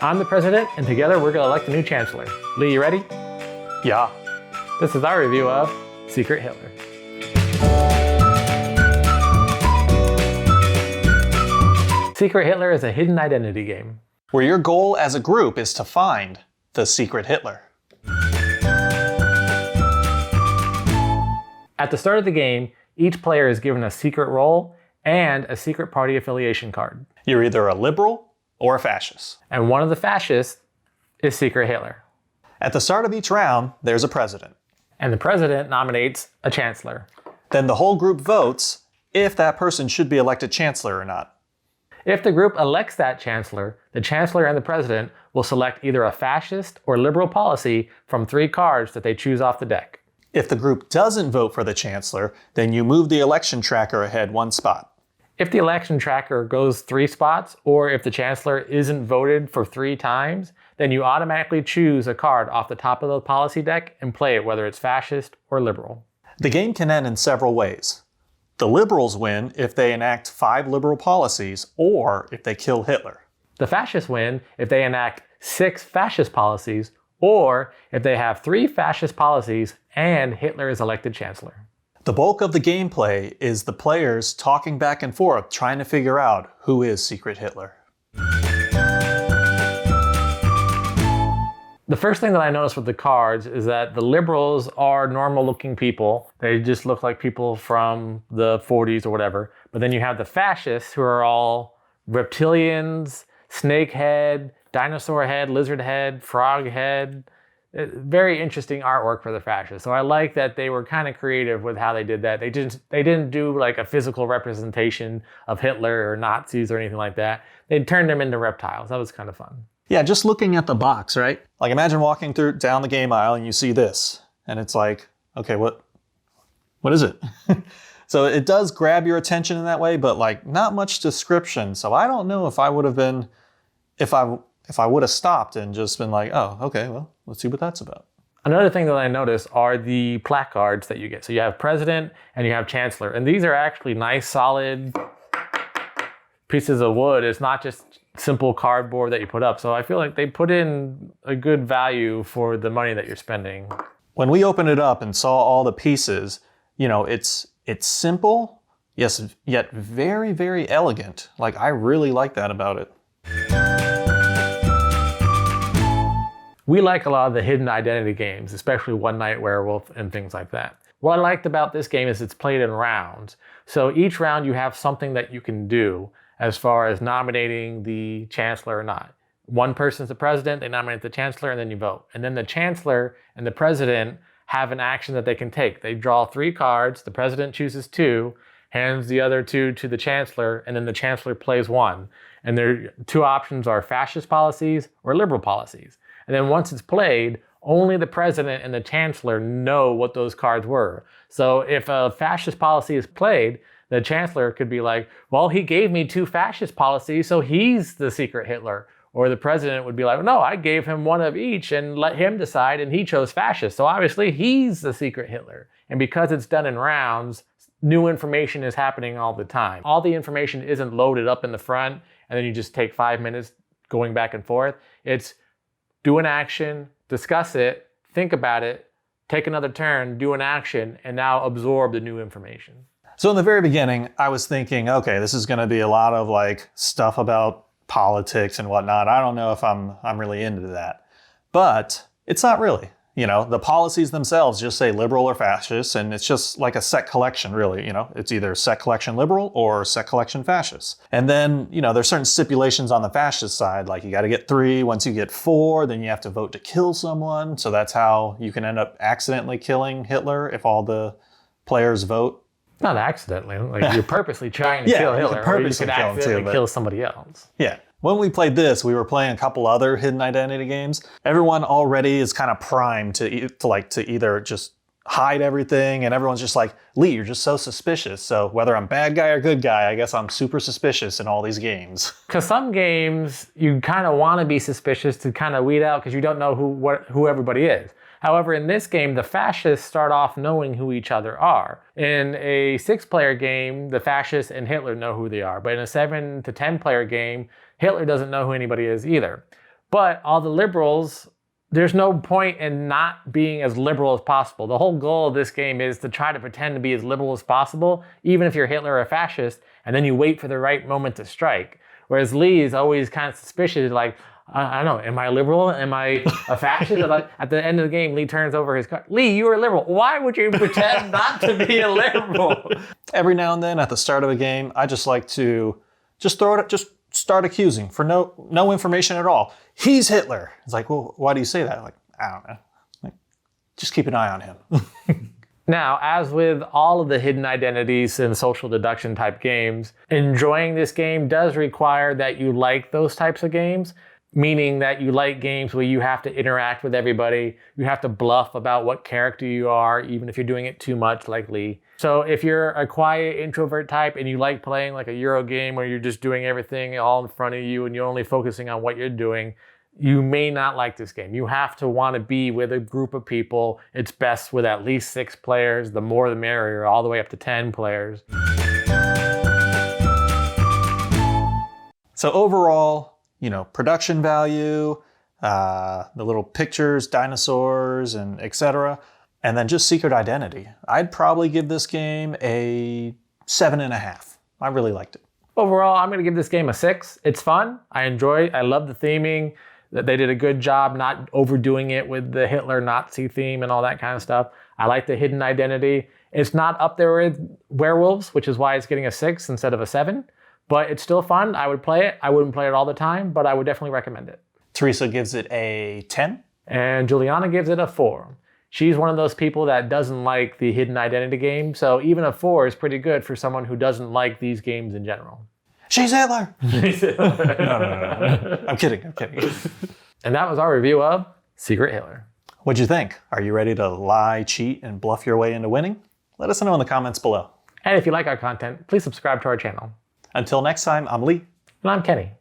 I'm the president, and together we're going to elect a new chancellor. Lee, you ready? Yeah. This is our review of Secret Hitler. Secret Hitler is a hidden identity game, where your goal as a group is to find the secret Hitler. At the start of the game, each player is given a secret role and a secret party affiliation card. You're either a liberal or a fascist. And one of the fascists is Secret Hitler. At the start of each round, there's a president. And the president nominates a chancellor. Then the whole group votes if that person should be elected chancellor or not. If the group elects that chancellor, the chancellor and the president will select either a fascist or liberal policy from 3 cards that they choose off the deck. If the group doesn't vote for the chancellor, then you move the election tracker ahead 1 spot. If the election tracker goes 3 spots, or if the chancellor isn't voted for 3 times, then you automatically choose a card off the top of the policy deck and play it, whether it's fascist or liberal. The game can end in several ways. The liberals win if they enact 5 liberal policies or if they kill Hitler. The fascists win if they enact 6 fascist policies or if they have 3 fascist policies and Hitler is elected chancellor. The bulk of the gameplay is the players talking back and forth trying to figure out who is Secret Hitler. The first thing that I noticed with the cards is that the liberals are normal looking people. They just look like people from the 40s or whatever. But then you have the fascists who are all reptilians, snake head, dinosaur head, lizard head, frog head. Very interesting artwork for the fascists. So I like that they were kind of creative with how they did that. They didn't do like a physical representation of Hitler or Nazis or anything like that. They turned them into reptiles. That was kind of fun. Yeah, just looking at the box, right? Like imagine walking down the game aisle and you see this, and it's like, okay, what is it? So it does grab your attention in that way, but like not much description. So I don't know if I would have been, if I would have stopped and just been like, oh, okay, well, let's see what that's about. Another thing that I noticed are the placards that you get. So you have president and you have chancellor, and these are actually nice, solid pieces of wood. It's not just simple cardboard that you put up. So I feel like they put in a good value for the money that you're spending. When we opened it up and saw all the pieces, you know, it's simple, yes, yet very, very elegant. Like I really like that about it. We like a lot of the hidden identity games, especially One Night Werewolf and things like that. What I liked about this game is it's played in rounds. So each round you have something that you can do as far as nominating the chancellor or not. One person's the president, they nominate the chancellor, and then you vote. And then the chancellor and the president have an action that they can take. They draw 3 cards, the president chooses 2, hands the other 2 to the chancellor, and then the chancellor plays 1. And their 2 options are fascist policies or liberal policies. And then once it's played, only the president and the chancellor know what those cards were. So if a fascist policy is played, the chancellor could be like, well, he gave me 2 fascist policies, so he's the secret Hitler. Or the president would be like, no, I gave him 1 of each and let him decide, and he chose fascist. So obviously he's the secret Hitler. And because it's done in rounds, new information is happening all the time. All the information isn't loaded up in the front, and then you just take 5 minutes going back and forth. It's do an action, discuss it, think about it, take another turn, do an action, and now absorb the new information. So in the very beginning, I was thinking, okay, this is going to be a lot of like stuff about politics and whatnot. I don't know if I'm really into that, but it's not really. You know, the policies themselves just say liberal or fascist, and it's just like a set collection, really. You know, it's either set collection liberal or set collection fascist. And then, you know, there's certain stipulations on the fascist side, like you got to get 3. Once you get 4, then you have to vote to kill someone. So that's how you can end up accidentally killing Hitler if all the players vote. Not accidentally, like you're purposely trying to kill Hitler, or you could accidentally kill somebody else. Yeah. When we played this, we were playing a couple other hidden identity games. Everyone already is kind of primed to either just hide everything, and everyone's just like, Lee, you're just so suspicious. So whether I'm bad guy or good guy, I guess I'm super suspicious in all these games. Because some games, you kind of want to be suspicious to kind of weed out because you don't know who everybody is. However, in this game, the fascists start off knowing who each other are. In a 6-player game, the fascists and Hitler know who they are. But in a 7 to 10 player game, Hitler doesn't know who anybody is either. But all the liberals, there's no point in not being as liberal as possible. The whole goal of this game is to try to pretend to be as liberal as possible, even if you're Hitler or a fascist, and then you wait for the right moment to strike. Whereas Lee is always kind of suspicious, like, I don't know, am I liberal? Am I a fascist? At the end of the game, Lee turns over his card. Lee, you are a liberal. Why would you pretend not to be a liberal? Every now and then at the start of a game, I just like to just start accusing for no information at all. He's Hitler. It's like, well, why do you say that? Like, I don't know. Like, just keep an eye on him. Now, as with all of the hidden identities and social deduction type games, enjoying this game does require that you like those types of games, meaning that you like games where you have to interact with everybody, you have to bluff about what character you are, even if you're doing it too much, like Lee. So if you're a quiet introvert type and you like playing like a Euro game where you're just doing everything all in front of you and you're only focusing on what you're doing, you may not like this game. You have to want to be with a group of people. It's best with at least 6 players, the more the merrier, all the way up to 10 players. So overall, production value, the little pictures, dinosaurs, and etc. And then just secret identity. I'd probably give this game a 7.5. I really liked it. Overall, I'm going to give this game a 6. It's fun. I love the theming. They did a good job not overdoing it with the Hitler Nazi theme and all that kind of stuff. I like the hidden identity. It's not up there with werewolves, which is why it's getting a 6 instead of a 7. But it's still fun. I would play it. I wouldn't play it all the time, but I would definitely recommend it. Teresa gives it a 10. And Juliana gives it a 4. She's one of those people that doesn't like the hidden identity game, so even a 4 is pretty good for someone who doesn't like these games in general. She's Hitler! No. I'm kidding. And that was our review of Secret Hitler. What'd you think? Are you ready to lie, cheat, and bluff your way into winning? Let us know in the comments below. And if you like our content, please subscribe to our channel. Until next time, I'm Lee. And I'm Kenny.